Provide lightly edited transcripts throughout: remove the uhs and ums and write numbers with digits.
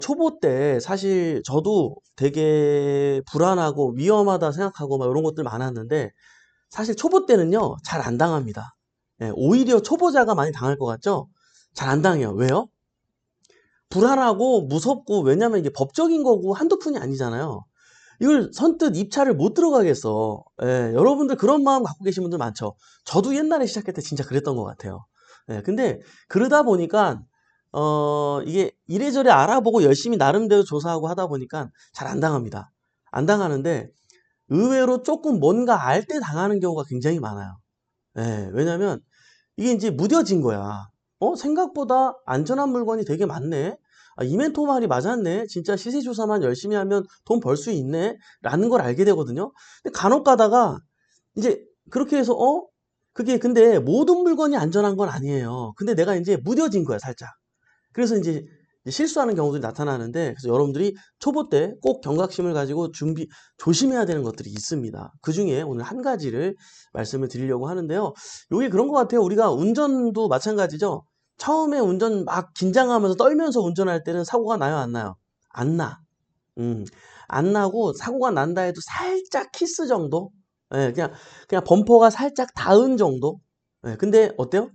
초보 때 사실 저도 되게 불안하고 위험하다 생각하고 막 이런 것들 많았는데 사실 초보 때는요, 잘 안 당합니다. 예, 오히려 초보자가 많이 당할 것 같죠? 잘 안 당해요. 왜요? 불안하고 무섭고, 왜냐면 이게 법적인 거고 한두 푼이 아니잖아요. 이걸 선뜻 입찰을 못 들어가겠어. 예, 여러분들 그런 마음 갖고 계신 분들 많죠. 저도 옛날에 시작할 때 진짜 그랬던 것 같아요. 예, 근데 그러다 보니까 이게 이래저래 알아보고 열심히 나름대로 조사하고 하다 보니까 잘 안 당합니다. 안 당하는데 의외로 조금 뭔가 알 때 당하는 경우가 굉장히 많아요. 예, 왜냐면 이게 이제 무뎌진 거야. 생각보다 안전한 물건이 되게 많네. 아, 이멘토 말이 맞았네. 진짜 시세 조사만 열심히 하면 돈 벌 수 있네. 라는 걸 알게 되거든요. 근데 간혹 가다가 이제 그렇게 해서 그게 근데 모든 물건이 안전한 건 아니에요. 근데 내가 이제 무뎌진 거야, 살짝. 그래서 이제 실수하는 경우들이 나타나는데, 그래서 여러분들이 초보 때 꼭 경각심을 가지고 조심해야 되는 것들이 있습니다. 그 중에 오늘 한 가지를 말씀을 드리려고 하는데요. 요게 그런 것 같아요. 우리가 운전도 마찬가지죠. 처음에 운전 막 긴장하면서 떨면서 운전할 때는 사고가 나요, 안 나요? 안 나. 음, 안 나고 사고가 난다 해도 살짝 키스 정도? 예, 그냥 범퍼가 살짝 닿은 정도? 예, 근데 어때요?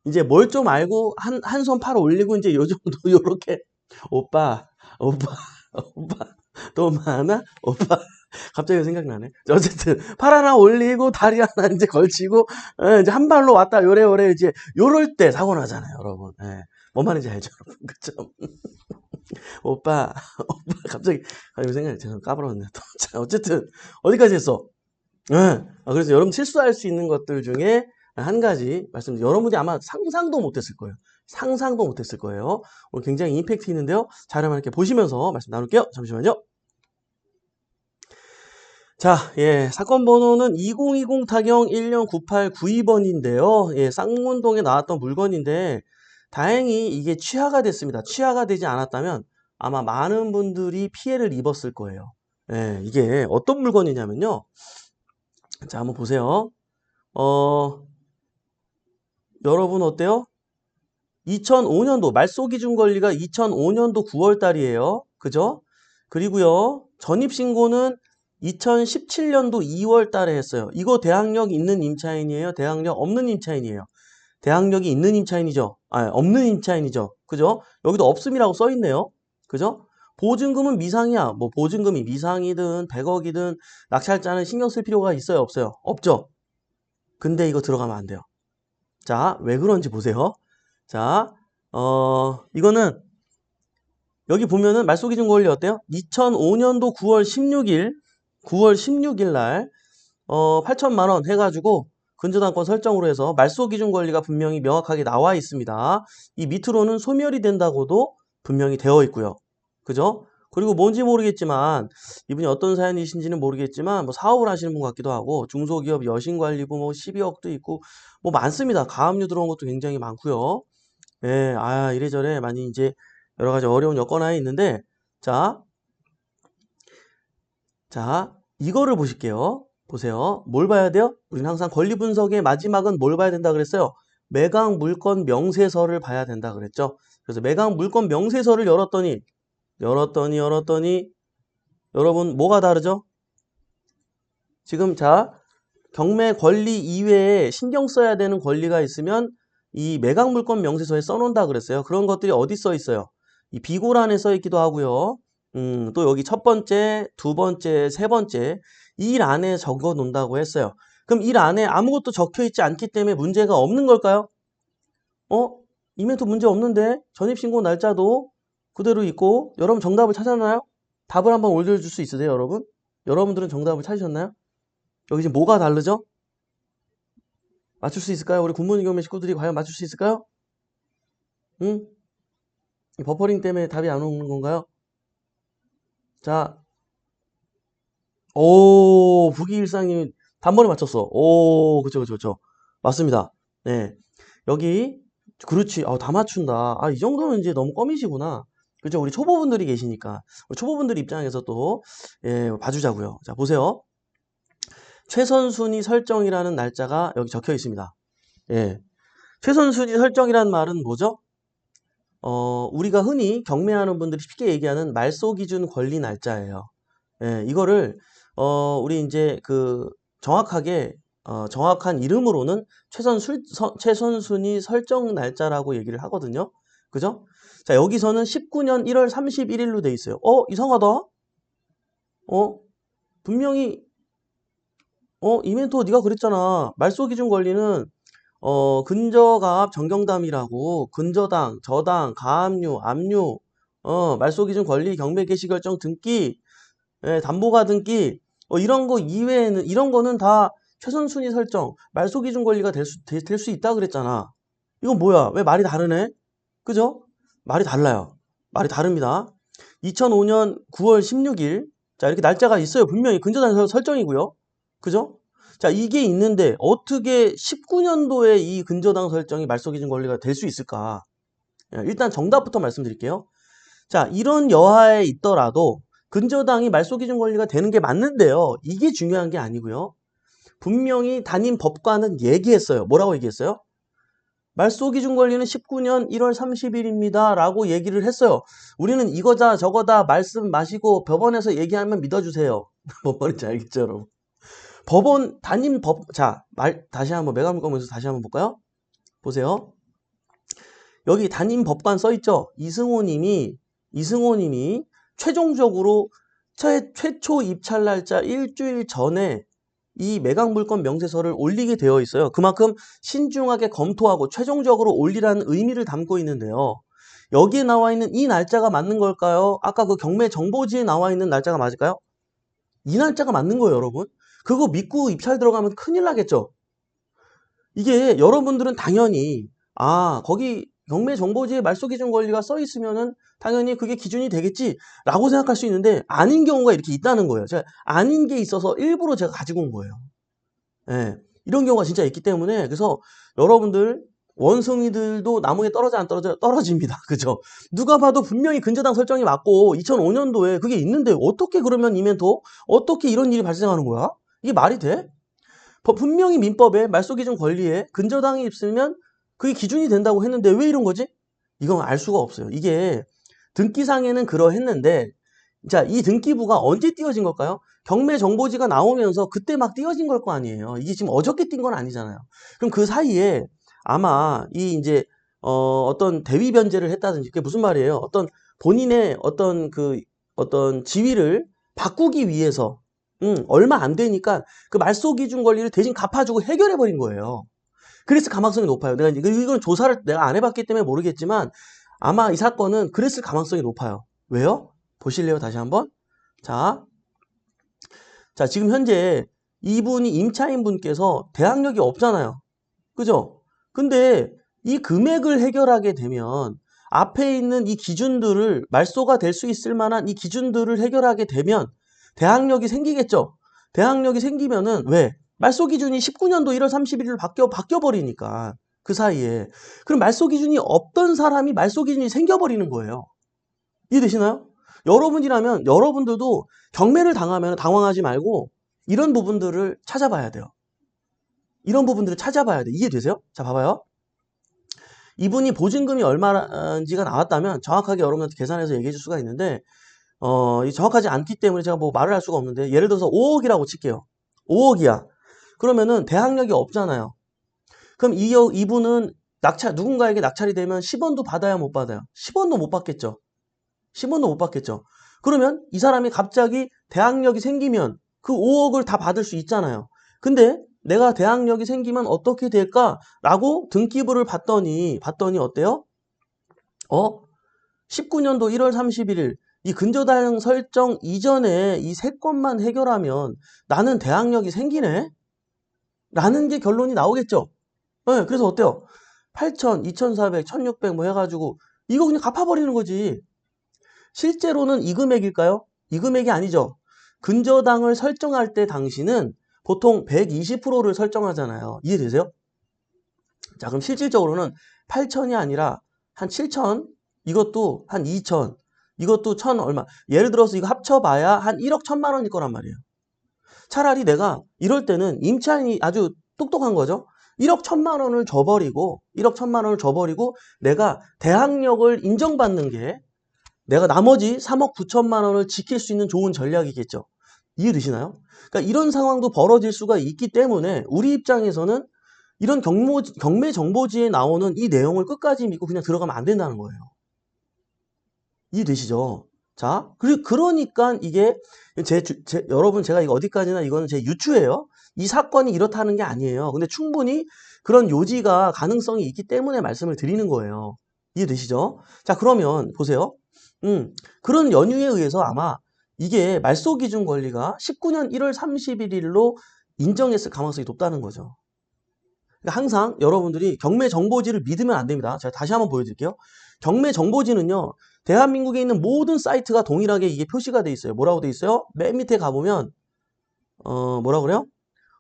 이제 뭘 좀 알고 한 손 팔 올리고 이제 요 정도 요렇게 오빠 오빠 오빠 돈 많아? 오빠 갑자기 생각나네. 어쨌든 팔 하나 올리고 다리 하나 이제 걸치고 이제 한 발로 왔다 요래 이제 요럴 때 사고 나잖아요, 여러분. 예. 뭔 말인지 알죠, 여러분? 그쵸? 오빠 오빠 갑자기 이거 생각이 제가 까불었네. 또. 자, 어쨌든 어디까지 했어? 예. 그래서 여러분 실수할 수 있는 것들 중에 한 가지 말씀드릴게요. 여러분이 아마 상상도 못했을 거예요. 상상도 못했을 거예요. 오늘 굉장히 임팩트 있는데요. 자, 그러면 이렇게 보시면서 말씀 나눌게요. 잠시만요. 자, 예, 사건 번호는 2020 타경 109892번인데요. 예, 쌍문동에 나왔던 물건인데 다행히 이게 취하가 됐습니다. 취하가 되지 않았다면 아마 많은 분들이 피해를 입었을 거예요. 예, 이게 어떤 물건이냐면요. 자, 한번 보세요. 어, 여러분 어때요? 2005년도 말소기준 권리가 2005년도 9월 달이에요. 그죠? 그리고요. 전입신고는 2017년도 2월 달에 했어요. 이거 대항력 있는 임차인이에요? 대항력 없는 임차인이에요? 대항력이 있는 임차인이죠. 아, 없는 임차인이죠. 그죠? 여기도 없음이라고 써 있네요. 그죠? 보증금은 미상이야. 뭐 보증금이 미상이든 100억이든 낙찰자는 신경 쓸 필요가 있어요? 없어요? 없죠. 근데 이거 들어가면 안 돼요. 자, 왜 그런지 보세요. 자, 이거는 여기 보면은 말소기준 권리 어때요? 2005년도 9월 16일 날 8천만 원 해가지고 근저당권 설정으로 해서 말소기준 권리가 분명히 명확하게 나와 있습니다. 이 밑으로는 소멸이 된다고도 분명히 되어 있고요. 그죠? 그리고 뭔지 모르겠지만 이분이 어떤 사연이신지는 모르겠지만 뭐 사업을 하시는 분 같기도 하고 중소기업 여신관리부 뭐 12억도 있고 뭐 많습니다. 가압류 들어온 것도 굉장히 많고요. 예, 이래저래 많이 이제 여러 가지 어려운 여건하에 있는데, 자, 이거를 보실게요. 보세요. 뭘 봐야 돼요? 우리는 항상 권리 분석의 마지막은 뭘 봐야 된다 그랬어요? 매각 물건 명세서를 봐야 된다 그랬죠? 그래서 매각 물건 명세서를 열었더니, 여러분, 뭐가 다르죠? 지금, 자, 경매 권리 이외에 신경 써야 되는 권리가 있으면 이 매각 물건 명세서에 써놓는다 그랬어요. 그런 것들이 어디 써 있어요? 이 비고란에 써 있기도 하고요. 또 여기 첫 번째, 두 번째, 세 번째 이 란에 적어 놓는다고 했어요. 그럼 이 란에 아무것도 적혀 있지 않기 때문에 문제가 없는 걸까요? 이멘트 문제 없는데 전입신고 날짜도 그대로 있고 여러분 정답을 찾았나요? 답을 한번 올려줄 수 있으세요, 여러분? 여러분들은 정답을 찾으셨나요? 여기 지금 뭐가 다르죠? 맞출 수 있을까요? 우리 굿모닝 경매 식구들이 과연 맞출 수 있을까요? 응? 이 버퍼링 때문에 답이 안 오는 건가요? 자, 오, 부기일상님이 단번에 맞췄어. 오, 그쵸. 맞습니다. 네. 여기, 그렇지. 다 맞춘다. 이 정도는 이제 너무 껌이시구나. 그죠? 우리 초보분들이 계시니까. 우리 초보분들 입장에서 또, 예, 봐주자고요. 자, 보세요. 최선순위 설정이라는 날짜가 여기 적혀 있습니다. 예. 최선순위 설정이라는 말은 뭐죠? 우리가 흔히 경매하는 분들이 쉽게 얘기하는 말소 기준 권리 날짜예요. 예, 이거를 우리 이제 그 정확하게 정확한 이름으로는 최선 순위 설정 날짜라고 얘기를 하거든요. 그죠? 자, 여기서는 19년 1월 31일로 돼 있어요. 이상하다. 분명히 이멘토 네가 그랬잖아. 말소 기준 권리는 근저가압 정경담이라고 근저당, 저당, 가압류, 압류, 말소 기준 권리, 경매 개시 결정 등기, 예, 담보가 등기, 이런 거 이외에는 이런 거는 다 최선 순위 설정, 말소 기준 권리가 될 수 있다 그랬잖아. 이건 뭐야? 왜 말이 다르네? 그죠? 말이 달라요. 말이 다릅니다. 2005년 9월 16일. 자, 이렇게 날짜가 있어요. 분명히 근저당 설정이고요. 그죠? 자, 이게 있는데 어떻게 19년도에 이 근저당 설정이 말소 기준 권리가 될 수 있을까? 일단 정답부터 말씀드릴게요. 자, 이런 여하에 있더라도 근저당이 말소 기준 권리가 되는 게 맞는데요. 이게 중요한 게 아니고요. 분명히 담임 법관은 얘기했어요. 뭐라고 얘기했어요? 말소 기준 권리는 19년 1월 30일입니다. 라고 얘기를 했어요. 우리는 이거다 저거다 말씀 마시고 법원에서 얘기하면 믿어주세요. 뭔 말인지 알겠죠, 여러분? 법원 다시 한번 메가물 검에서 다시 한번 볼까요? 보세요. 여기 담임 법관 써있죠? 이승호님이 최종적으로 최초 입찰 날짜 일주일 전에 이 매각물건 명세서를 올리게 되어 있어요. 그만큼 신중하게 검토하고 최종적으로 올리라는 의미를 담고 있는데요. 여기에 나와 있는 이 날짜가 맞는 걸까요? 아까 그 경매 정보지에 나와 있는 날짜가 맞을까요? 이 날짜가 맞는 거예요, 여러분. 그거 믿고 입찰 들어가면 큰일 나겠죠? 이게 여러분들은 당연히 거기 경매 정보지에 말소 기준 권리가 써 있으면은 당연히 그게 기준이 되겠지라고 생각할 수 있는데 아닌 경우가 이렇게 있다는 거예요. 제가 아닌 게 있어서 일부러 제가 가지고 온 거예요. 예. 이런 경우가 진짜 있기 때문에 그래서 여러분들 원숭이들도 나무에 떨어져 안 떨어져 떨어집니다. 그죠? 누가 봐도 분명히 근저당 설정이 맞고 2005년도에 그게 있는데 어떻게 그러면 이멘토 어떻게 이런 일이 발생하는 거야? 이게 말이 돼? 분명히 민법에 말소 기준 권리에 근저당이 있으면 그게 기준이 된다고 했는데 왜 이런 거지? 이건 알 수가 없어요. 이게 등기상에는 그러했는데 자, 이 등기부가 언제 띄어진 걸까요? 경매 정보지가 나오면서 그때 막 띄어진 걸 거 아니에요. 이게 지금 어저께 띈 건 아니잖아요. 그럼 그 사이에 아마 이 이제 어떤 대위 변제를 했다든지 그게 무슨 말이에요? 어떤 본인의 어떤 지위를 바꾸기 위해서 얼마 안 되니까 그 말소 기준 권리를 대신 갚아주고 해결해 버린 거예요. 그래서 가망성이 높아요. 이건 조사를 내가 안 해봤기 때문에 모르겠지만 아마 이 사건은 그랬을 가망성이 높아요. 왜요? 보실래요? 다시 한번. 자, 지금 현재 이분이 임차인 분께서 대항력이 없잖아요. 그죠? 근데 이 금액을 해결하게 되면 앞에 있는 이 기준들을 말소가 될 수 있을 만한 이 기준들을 해결하게 되면 대항력이 생기겠죠? 대항력이 생기면은 왜? 말소 기준이 19년도 1월 31일로 바뀌어 버리니까 그 사이에 그럼 말소 기준이 없던 사람이 말소 기준이 생겨버리는 거예요. 이해되시나요? 여러분이라면 여러분들도 경매를 당하면 당황하지 말고 이런 부분들을 찾아봐야 돼요. 이런 부분들을 찾아봐야 돼. 이해되세요? 자, 봐봐요. 이분이 보증금이 얼마인지가 나왔다면 정확하게 여러분한테 계산해서 얘기해 줄 수가 있는데 정확하지 않기 때문에 제가 뭐 말을 할 수가 없는데 예를 들어서 5억이라고 칠게요. 5억이야. 그러면은 대항력이 없잖아요. 그럼 이분은 누군가에게 낙찰이 되면 10원도 받아야 못 받아요? 10원도 못 받겠죠. 10원도 못 받겠죠. 그러면 이 사람이 갑자기 대항력이 생기면 그 5억을 다 받을 수 있잖아요. 근데 내가 대항력이 생기면 어떻게 될까라고 등기부를 봤더니 어때요? 19년도 1월 31일 이 근저당 설정 이전에 이 세 건만 해결하면 나는 대항력이 생기네? 라는 게 결론이 나오겠죠. 네, 그래서 어때요? 8,000, 2,400, 1,600 뭐 해가지고 이거 그냥 갚아버리는 거지. 실제로는 이 금액일까요? 이 금액이 아니죠. 근저당을 설정할 때 당시는 보통 120%를 설정하잖아요. 이해되세요? 자, 그럼 실질적으로는 8,000이 아니라 한 7,000, 이것도 한 2,000, 이것도 1,000 얼마. 예를 들어서 이거 합쳐봐야 한 1억 1,000만 원일 거란 말이에요. 차라리 내가 이럴 때는 임차인이 아주 똑똑한 거죠. 1억 1천만 원을 줘버리고, 1억 1천만 원을 줘버리고, 내가 대항력을 인정받는 게 내가 나머지 3억 9천만 원을 지킬 수 있는 좋은 전략이겠죠. 이해되시나요? 그러니까 이런 상황도 벌어질 수가 있기 때문에 우리 입장에서는 이런 경매 정보지에 나오는 이 내용을 끝까지 믿고 그냥 들어가면 안 된다는 거예요. 이해되시죠? 자, 그러니까 이게 여러분 제가 이거 어디까지나 이거는 제 유추예요. 이 사건이 이렇다는 게 아니에요. 근데 충분히 그런 요지가 가능성이 있기 때문에 말씀을 드리는 거예요. 이해되시죠? 자, 그러면 보세요. 그런 연유에 의해서 아마 이게 말소 기준 권리가 19년 1월 31일로 인정했을 가능성이 높다는 거죠. 그러니까 항상 여러분들이 경매 정보지를 믿으면 안 됩니다. 제가 다시 한번 보여드릴게요. 경매 정보지는요, 대한민국에 있는 모든 사이트가 동일하게 이게 표시가 돼 있어요. 뭐라고 돼 있어요? 맨 밑에 가보면 뭐라 그래요?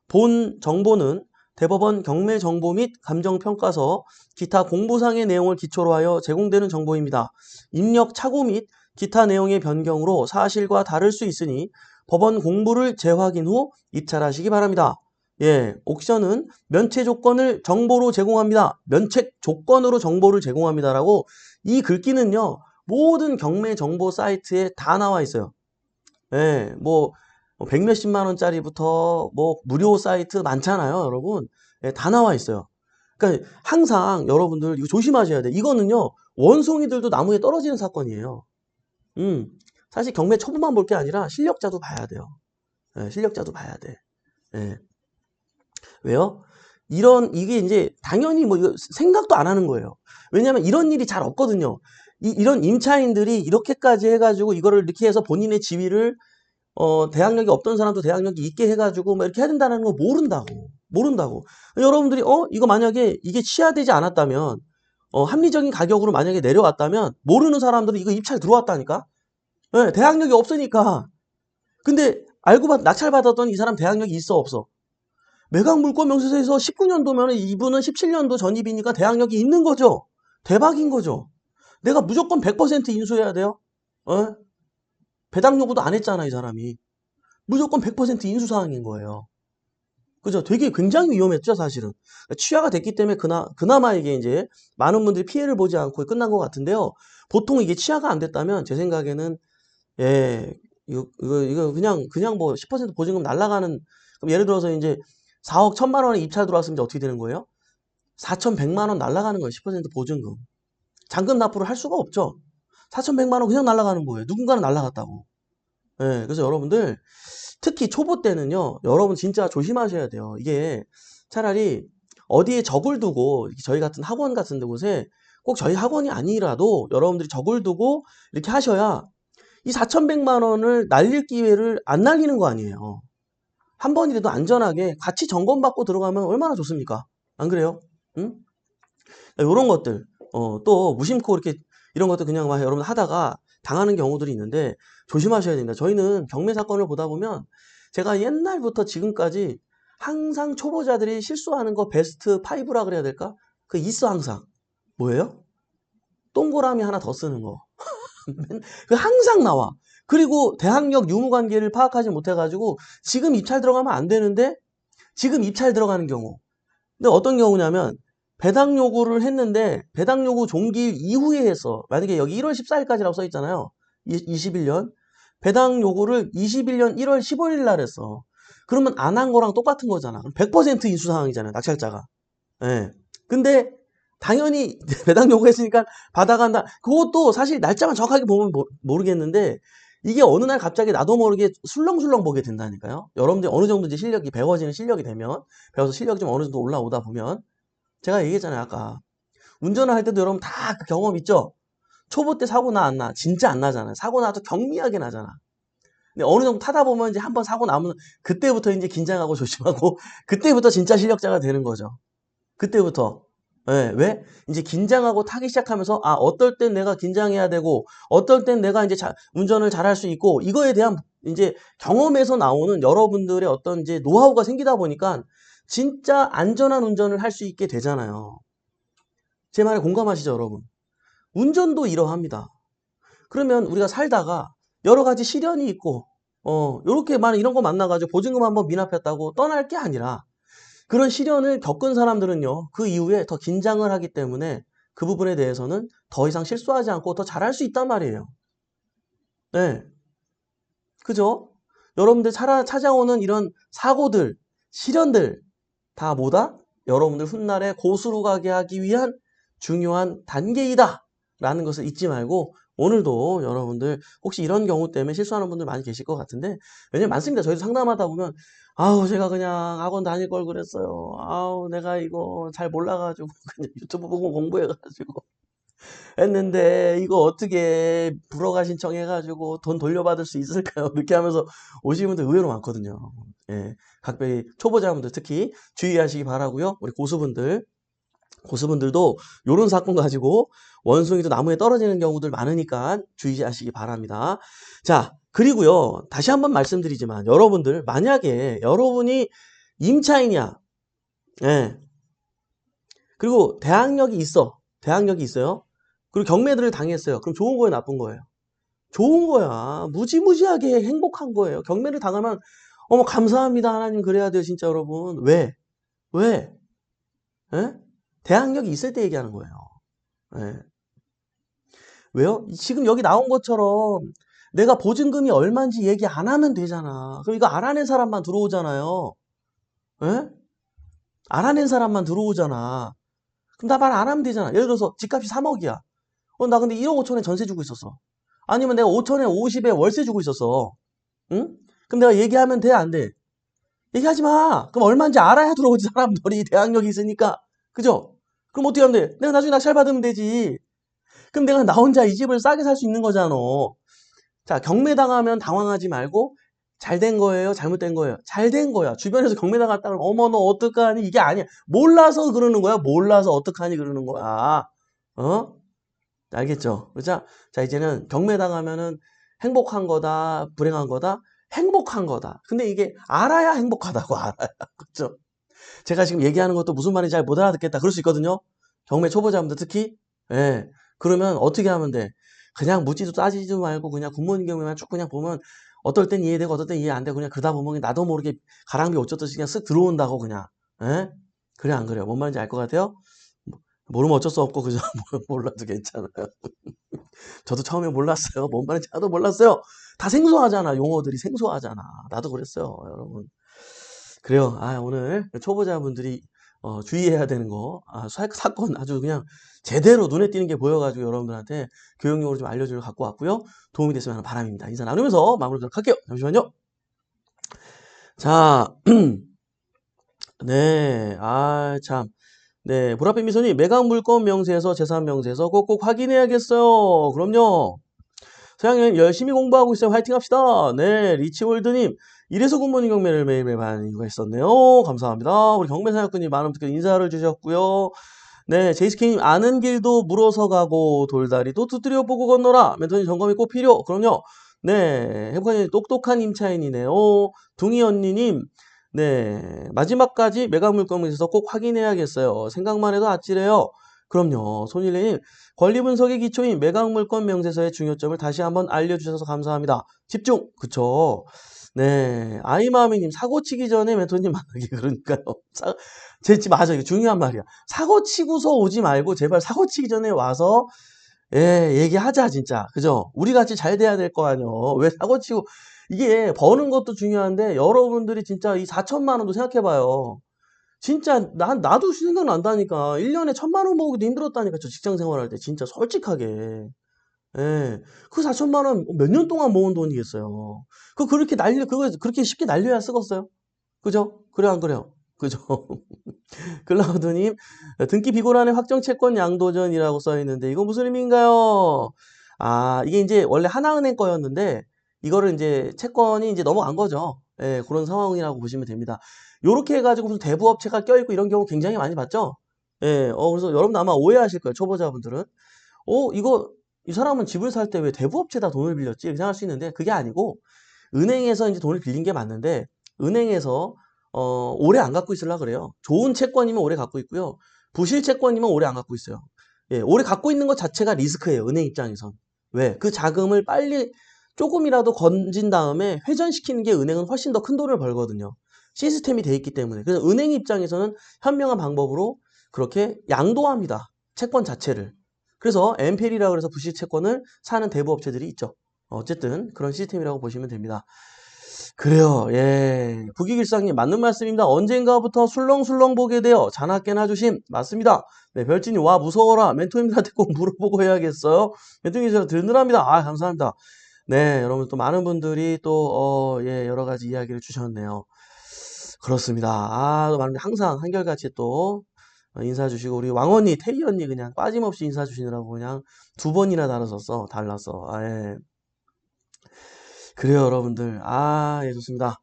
본 정보는 대법원 경매 정보 및 감정평가서 기타 공보상의 내용을 기초로 하여 제공되는 정보입니다. 입력 착오 및 기타 내용의 변경으로 사실과 다를 수 있으니 법원 공부를 재확인 후 입찰하시기 바랍니다. 예, 옥션은 면책 조건을 정보로 제공합니다. 면책 조건으로 정보를 제공합니다라고 이 글귀는요, 모든 경매 정보 사이트에 다 나와 있어요. 예, 뭐 100몇십만 원짜리부터 뭐 무료 사이트 많잖아요, 여러분. 예, 다 나와 있어요. 그러니까 항상 여러분들 이거 조심하셔야 돼. 이거는요, 원송이들도 나무에 떨어지는 사건이에요. 사실 경매 초보만 볼 게 아니라 실력자도 봐야 돼요. 예, 실력자도 봐야 돼. 예. 왜요? 이게 이제 당연히 뭐 이거 생각도 안 하는 거예요. 왜냐면 이런 일이 잘 없거든요. 이런 임차인들이 이렇게까지 해가지고 이거를 이렇게 해서 본인의 지위를 대학력이 없던 사람도 대학력이 있게 해가지고 뭐 이렇게 해야 된다는 거 모른다고. 여러분들이 이거 만약에 이게 취하되지 않았다면 합리적인 가격으로 만약에 내려왔다면 모르는 사람들은 이거 입찰 들어왔다니까. 네, 대학력이 없으니까. 근데 낙찰받았던 이 사람 대학력이 있어 없어? 매각물권 명세서에서 19년도면 이분은 17년도 전입이니까 대학력이 있는 거죠. 대박인 거죠. 내가 무조건 100% 인수해야 돼요. 배당 요구도 안 했잖아, 이 사람이. 무조건 100% 인수사항인 거예요. 그죠? 되게 굉장히 위험했죠, 사실은. 취하가 됐기 때문에 그나마 이게 이제 많은 분들이 피해를 보지 않고 끝난 것 같은데요. 보통 이게 취하가 안 됐다면 제 생각에는 예, 이거 그냥 뭐 10% 보증금 날라가는, 그럼 예를 들어서 이제 4억 1천만 원에 입찰 들어왔으면 이제 어떻게 되는 거예요? 4,100만 원 날라가는 거예요, 10% 보증금. 잔금 납부를 할 수가 없죠. 4,100만 원 그냥 날라가는 거예요. 누군가는 날라갔다고. 예, 그래서 여러분들 특히 초보 때는요, 여러분 진짜 조심하셔야 돼요. 이게 차라리 어디에 적을 두고 저희 같은 학원 같은 곳에 꼭 저희 학원이 아니라도 여러분들이 적을 두고 이렇게 하셔야 이 4,100만 원을 날릴 기회를 안 날리는 거 아니에요. 한 번이라도 안전하게 같이 점검받고 들어가면 얼마나 좋습니까? 안 그래요? 응? 이런 것들, 또 무심코 이렇게 이런 것들 그냥 막 여러분 하다가 당하는 경우들이 있는데 조심하셔야 됩니다. 저희는 경매 사건을 보다 보면 제가 옛날부터 지금까지 항상 초보자들이 실수하는 거 베스트 5라 그래야 될까? 그 있어 항상. 뭐예요? 동그라미 하나 더 쓰는 거. 그 항상 나와. 그리고 대학력 유무관계를 파악하지 못해가지고 지금 입찰 들어가면 안 되는데 지금 입찰 들어가는 경우. 근데 어떤 경우냐면 배당 요구를 했는데 배당 요구 종기일 이후에 해서 만약에 여기 1월 14일까지라고 써 있잖아요. 21년. 배당 요구를 21년 1월 15일 날 했어. 그러면 안 한 거랑 똑같은 거잖아. 100% 인수 상황이잖아요, 낙찰자가. 예. 근데 당연히 배당 요구했으니까 받아간다. 그것도 사실 날짜만 정확하게 보면 모르겠는데 이게 어느 날 갑자기 나도 모르게 술렁술렁 보게 된다니까요. 여러분들이 어느 정도 이제 실력이 배워지는 실력이 되면, 배워서 실력이 좀 어느 정도 올라오다 보면, 제가 얘기했잖아요, 아까. 운전을 할 때도 여러분 다 그 경험 있죠? 초보 때 사고 나 안 나? 진짜 안 나잖아요. 사고 나도 경미하게 나잖아. 근데 어느 정도 타다 보면 이제 한번 사고 나면 그때부터 이제 긴장하고 조심하고 그때부터 진짜 실력자가 되는 거죠. 그때부터. 예, 왜? 이제 긴장하고 타기 시작하면서 어떨 땐 내가 긴장해야 되고 어떨 땐 내가 이제 운전을 잘할 수 있고 이거에 대한 이제 경험에서 나오는 여러분들의 어떤 이제 노하우가 생기다 보니까 진짜 안전한 운전을 할 수 있게 되잖아요. 제 말에 공감하시죠, 여러분? 운전도 이러합니다. 그러면 우리가 살다가 여러 가지 시련이 있고 요렇게 많은 이런 거 만나가지고 보증금 한번 미납했다고 떠날 게 아니라 그런 시련을 겪은 사람들은요, 그 이후에 더 긴장을 하기 때문에 그 부분에 대해서는 더 이상 실수하지 않고 더 잘할 수 있단 말이에요. 네. 그죠? 여러분들 찾아오는 이런 사고들, 시련들, 다 뭐다? 여러분들 훗날에 고수로 가게 하기 위한 중요한 단계이다 라는 것을 잊지 말고 오늘도 여러분들 혹시 이런 경우 때문에 실수하는 분들 많이 계실 것 같은데 왜냐면 많습니다. 저희도 상담하다 보면 아우 제가 그냥 학원 다닐 걸 그랬어요. 아우 내가 이거 잘 몰라가지고 그냥 유튜브 보고 공부해가지고 했는데 이거 어떻게 불허가 신청해가지고 돈 돌려받을 수 있을까요? 이렇게 하면서 오시는 분들 의외로 많거든요. 예, 각별히 초보자분들 특히 주의하시기 바라고요. 우리 고수분들도 이런 사건 가지고 원숭이도 나무에 떨어지는 경우들 많으니까 주의하시기 바랍니다. 자, 그리고요. 다시 한번 말씀드리지만 여러분들 만약에 여러분이 임차인이야. 예. 그리고 대항력이 있어요. 그리고 경매들을 당했어요. 그럼 좋은 거예요, 나쁜 거예요? 좋은 거야. 무지무지하게 행복한 거예요. 경매를 당하면 어머 감사합니다 하나님 그래야 돼요 진짜 여러분. 왜? 왜? 예? 대항력이 있을 때 얘기하는 거예요. 예. 왜요? 지금 여기 나온 것처럼 내가 보증금이 얼마인지 얘기 안 하면 되잖아. 그럼 이거 알아낸 사람만 들어오잖아요. 예? 알아낸 사람만 들어오잖아. 그럼 나 말 안 하면 되잖아. 예를 들어서 집값이 3억이야. 나 근데 1억 5천에 전세 주고 있었어. 아니면 내가 5천에 50에 월세 주고 있었어. 응? 그럼 내가 얘기하면 돼, 안 돼? 얘기하지 마. 그럼 얼마인지 알아야 들어오지, 사람들이. 대항력이 있으니까. 그죠? 그럼 어떻게 하면 돼? 내가 나중에 낙찰 받으면 되지. 그럼 내가 나 혼자 이 집을 싸게 살 수 있는 거잖아. 자, 경매당하면 당황하지 말고, 잘 된 거예요? 잘못된 거예요? 잘 된 거야. 주변에서 경매당했다 그러면, 어머, 너 어떡하니? 이게 아니야. 몰라서 그러는 거야. 몰라서 어떡하니? 그러는 거야. 어? 알겠죠? 그죠? 자, 이제는 경매당하면은 행복한 거다, 불행한 거다, 행복한 거다. 근데 이게 알아야 행복하다고 알아야. 그죠? 제가 지금 얘기하는 것도 무슨 말인지 잘 못 알아듣겠다. 그럴 수 있거든요? 경매 초보자분들 특히. 예. 그러면 어떻게 하면 돼? 그냥 묻지도 따지지도 말고 그냥 굿모닝 경매만 쭉 그냥 보면 어떨 땐 이해되고 어떨 땐 이해 안 되고 그냥 그러다 보면 나도 모르게 가랑비 옷 젖듯이 그냥 쓱 들어온다고 그냥. 예? 그래, 안 그래요? 뭔 말인지 알 것 같아요? 모르면 어쩔 수 없고, 그죠? 몰라도 괜찮아요. 저도 처음에 몰랐어요. 뭔 말인지 하나도 몰랐어요. 다 생소하잖아. 용어들이 생소하잖아. 나도 그랬어요, 여러분. 그래요. 오늘 초보자분들이 주의해야 되는 거, 사건 아주 그냥 제대로 눈에 띄는 게 보여가지고 여러분들한테 교육용으로 좀 알려주려고 갖고 왔고요. 도움이 됐으면 하는 바람입니다. 인사 나누면서 마무리하도록 할게요. 잠시만요. 자, 네, 참. 네, 보라빛 미소님, 매각 물건 명세서, 재산 명세서 꼭꼭 확인해야겠어요. 그럼요. 서양님 열심히 공부하고 있어요. 화이팅 합시다. 네, 리치월드님 이래서 굿모닝 경매를 매일매일 하는 이유가 있었네요. 감사합니다. 우리 경매사역꾼님 많은 분들 인사를 주셨고요. 네, 제이스케님 아는 길도 물어서 가고 돌다리도 두드려 보고 건너라. 멘토님 점검이 꼭 필요. 그럼요. 네, 행복한 똑똑한 임차인이네요. 둥이 언니님 네, 마지막까지 매각 물건에서 꼭 확인해야겠어요. 생각만 해도 아찔해요. 그럼요. 손일레님 권리 분석의 기초인 매각 물건 명세서의 중요점을 다시 한번 알려주셔서 감사합니다. 집중! 그쵸? 네. 아이마미님, 사고 치기 전에 멘토님 만나기. 그러니까요. 맞아. 이거 중요한 말이야. 사고 치고서 오지 말고, 제발 사고 치기 전에 와서, 예, 얘기하자, 진짜. 그죠? 우리 같이 잘 돼야 될 거 아니요. 왜 사고 치고, 이게 버는 것도 중요한데, 여러분들이 진짜 이 4천만 원도 생각해봐요. 진짜 나도 생각난다니까. 1년에 1,000만 원 모으기도 힘들었다니까. 저 직장 생활할 때 진짜 솔직하게. 예. 그 4천만 원 몇 년 동안 모은 돈이겠어요. 그거 그렇게 쉽게 날려야 쓰겠어요? 그죠? 그래 안 그래요? 그죠? 클라우드님 등기 비고란에 확정 채권 양도전이라고 써 있는데 이거 무슨 의미인가요? 이게 이제 원래 하나은행 거였는데 이거를 이제 채권이 이제 넘어간 거죠. 예, 그런 상황이라고 보시면 됩니다. 요렇게 해가지고 무슨 대부업체가 껴있고 이런 경우 굉장히 많이 봤죠? 예, 그래서 여러분 아마 오해하실 거예요. 초보자분들은. 이 사람은 집을 살 때 왜 대부업체다 돈을 빌렸지? 이렇게 생각할 수 있는데 그게 아니고 은행에서 이제 돈을 빌린 게 맞는데 은행에서 오래 안 갖고 있으려고 그래요. 좋은 채권이면 오래 갖고 있고요. 부실 채권이면 오래 안 갖고 있어요. 예, 오래 갖고 있는 것 자체가 리스크예요. 은행 입장에선. 왜? 그 자금을 빨리 조금이라도 건진 다음에 회전시키는 게 은행은 훨씬 더 큰 돈을 벌거든요. 시스템이 돼 있기 때문에. 그래서 은행 입장에서는 현명한 방법으로 그렇게 양도합니다. 채권 자체를. 그래서 엠페리라고 해서 부실 채권을 사는 대부업체들이 있죠. 어쨌든 그런 시스템이라고 보시면 됩니다. 그래요. 예. 부기길상님 맞는 말씀입니다. 언젠가부터 술렁술렁 보게 되어 자나깨나 주심. 맞습니다. 네, 별진이 와 무서워라. 멘토님들한테 꼭 물어보고 해야겠어요. 멘토님 제가 든든합니다. 아 감사합니다. 네, 여러분 또 많은 분들이 또 예, 여러 가지 이야기를 주셨네요. 그렇습니다. 아, 많은 항상 한결같이 또 인사 주시고 우리 왕언니, 태희 언니 그냥 빠짐없이 인사 주시느라고 그냥 2번이나 달랐어. 아, 예. 그래요, 여러분들. 아, 예, 좋습니다.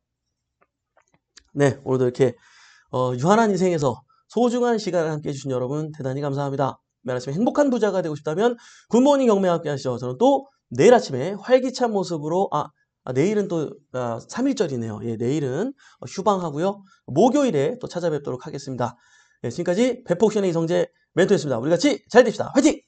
네, 오늘도 이렇게 유한한 인생에서 소중한 시간을 함께 해주신 여러분 대단히 감사합니다. 매일 아침에 행복한 부자가 되고 싶다면 굿모닝 경매 함께 하시죠. 저는 또 내일 아침에 활기찬 모습으로 내일은 또 3일절이네요. 예, 내일은 휴방하고요. 목요일에 또 찾아뵙도록 하겠습니다. 예, 지금까지 배포옵션의 이성재 멘토였습니다. 우리 같이 잘 됩시다. 화이팅!